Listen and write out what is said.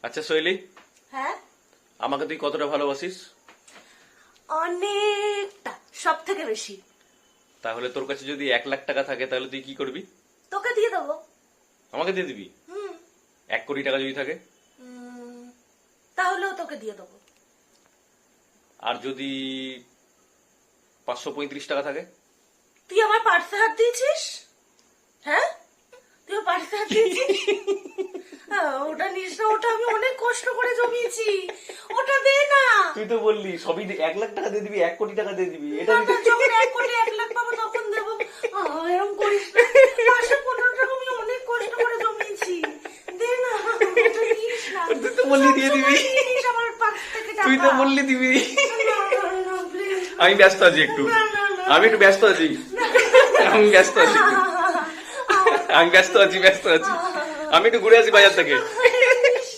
আচ্ছা সোহেলি, হ্যাঁ, আমাকে তুই কতটা ভালোবাসিস? অনেকটা, সব থেকে বেশি। তাহলে তোর কাছে যদি 1,00,000 টাকা থাকে তাহলে তুই কি করবি? তোকে দিয়ে দেবো। আমাকে দিয়ে দিবি? হুম 1 কোটি টাকা যদি থাকে? উম, তাহলেও তোকে দিয়ে দেবো। আর যদি 535 টাকা থাকে? তুই আমার পার্সে হাত দিয়েছিস? হ্যাঁ, তুই আমার পার্সে হাত দিয়েছিস? ওটা নিস না, ওটা আমি অনেক কষ্ট করে জমিয়েছি, ওটা দে না। তুই তো বললি সবই 1,00,000 টাকা দিয়ে দিবি, 1 কোটি টাকা দিয়ে দিবি। এটা না, যখন 1 কোটি 1 লাখ পাবো তখন দেবো। এরকম করিস না, মাসে 15 টাকা আমি অনেক কষ্ট করে জমিয়েছি, দে না, ওটা নিস না। তুই তো বললি দিয়ে দিবি। সবসময় নিয়ে নিস আমার পার্স থেকে টাকা। তুই তো বললি দিবি। না, please। আমি ব্যস্ত আছি একটু, না। আমি একটু ব্যস্ত আছি, আমি ব্যস্ত আছি, আমি ব্যস্ত আছি। আমি একটু ঘুরে আসি বাজার থেকে।